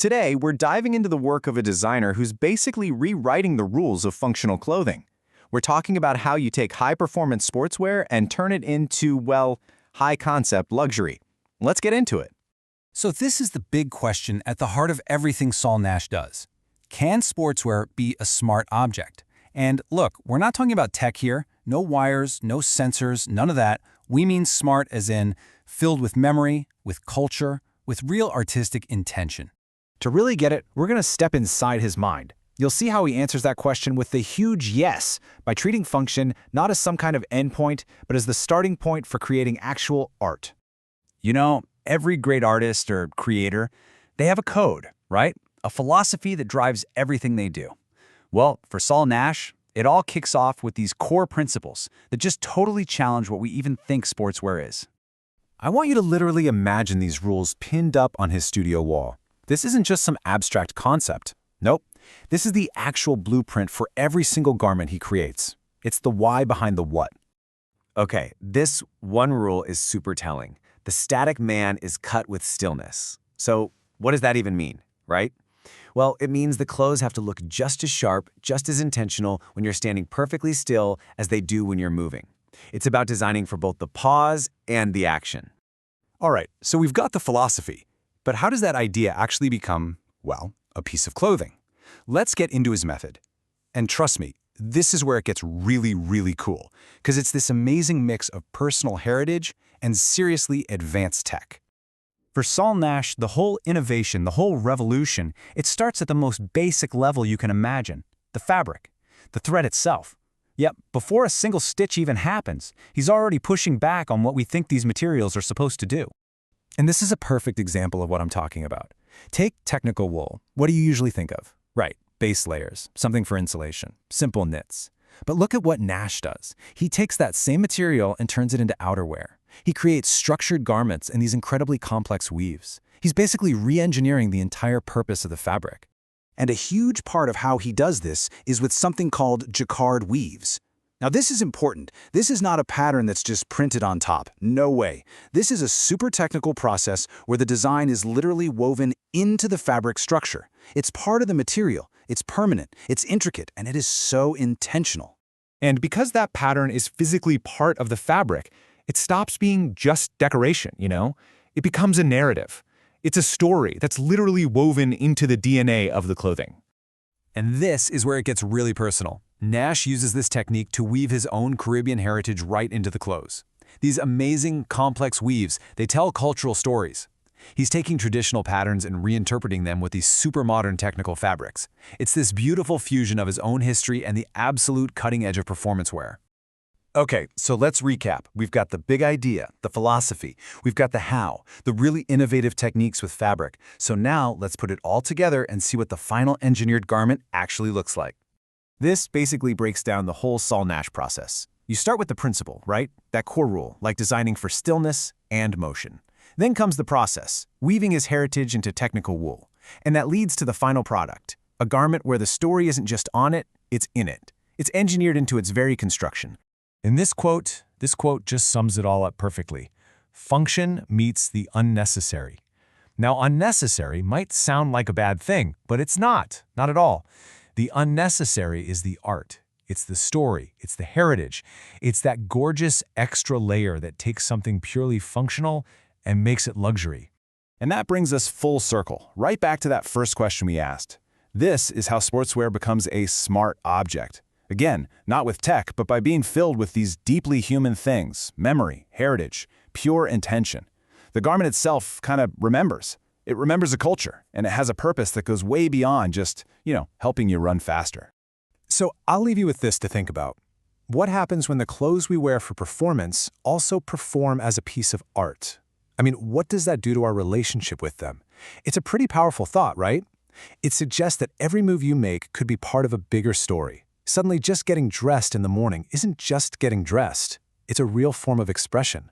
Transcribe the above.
Today, we're diving into the work of a designer who's basically rewriting the rules of functional clothing. We're talking about how you take high-performance sportswear and turn it into, well, high-concept luxury. Let's get into it. So this is the big question at the heart of everything Saul Nash does. Can sportswear be a smart object? And look, we're not talking about tech here. No wires, no sensors, none of that. We mean smart as in filled with memory, with culture, with real artistic intention. To really get it, we're going to step inside his mind. You'll see how he answers that question with the huge yes, by treating function not as some kind of endpoint, but as the starting point for creating actual art. You know, every great artist or creator, they have a code, right? A philosophy that drives everything they do. Well, for Saul Nash, it all kicks off with these core principles that just totally challenge what we even think sportswear is. I want you to literally imagine these rules pinned up on his studio wall. This isn't just some abstract concept. Nope. This is the actual blueprint for every single garment he creates. It's the why behind the what. Okay, this one rule is super telling. The static man is cut with stillness. So what does that even mean, right? Well, it means the clothes have to look just as sharp, just as intentional when you're standing perfectly still as they do when you're moving. It's about designing for both the pause and the action. All right, so we've got the philosophy. But how does that idea actually become, well, a piece of clothing? Let's get into his method. And trust me, this is where it gets really, really cool, because it's this amazing mix of personal heritage and seriously advanced tech. For Saul Nash, the whole innovation, the whole revolution, it starts at the most basic level you can imagine, the fabric, the thread itself. Yet, before a single stitch even happens, he's already pushing back on what we think these materials are supposed to do. And this is a perfect example of what I'm talking about. Take technical wool. What do you usually think of? Right, base layers, something for insulation, simple knits. But look at what Nash does. He takes that same material and turns it into outerwear. He creates structured garments in these incredibly complex weaves. He's basically re-engineering the entire purpose of the fabric. And a huge part of how he does this is with something called jacquard weaves. Now this is important. This is not a pattern that's just printed on top. No way. This is a super technical process where the design is literally woven into the fabric structure. It's part of the material. It's permanent. It's intricate, and it is so intentional. And because that pattern is physically part of the fabric, it stops being just decoration, you know? It becomes a narrative. It's a story that's literally woven into the DNA of the clothing. And this is where it gets really personal. Nash uses this technique to weave his own Caribbean heritage right into the clothes. These amazing, complex weaves, they tell cultural stories. He's taking traditional patterns and reinterpreting them with these super modern technical fabrics. It's this beautiful fusion of his own history and the absolute cutting edge of performance wear. Okay, so let's recap. We've got the big idea, the philosophy. We've got the how, the really innovative techniques with fabric. So now let's put it all together and see what the final engineered garment actually looks like. This basically breaks down the whole Saul Nash process. You start with the principle, right? That core rule, like designing for stillness and motion. Then comes the process, weaving his heritage into technical wool. And that leads to the final product, a garment where the story isn't just on it, it's in it. It's engineered into its very construction. In this quote just sums it all up perfectly. Function meets the unnecessary. Now, unnecessary might sound like a bad thing, but it's not at all. The unnecessary is the art. It's the story. It's the heritage. It's that gorgeous extra layer that takes something purely functional and makes it luxury. And that brings us full circle, right back to that first question we asked. This is how sportswear becomes a smart object. Again, not with tech, but by being filled with these deeply human things, memory, heritage, pure intention. The garment itself kind of remembers. It remembers a culture, and it has a purpose that goes way beyond just, helping you run faster. So I'll leave you with this to think about. What happens when the clothes we wear for performance also perform as a piece of art? I mean, what does that do to our relationship with them? It's a pretty powerful thought, right? It suggests that every move you make could be part of a bigger story. Suddenly, just getting dressed in the morning isn't just getting dressed. It's a real form of expression.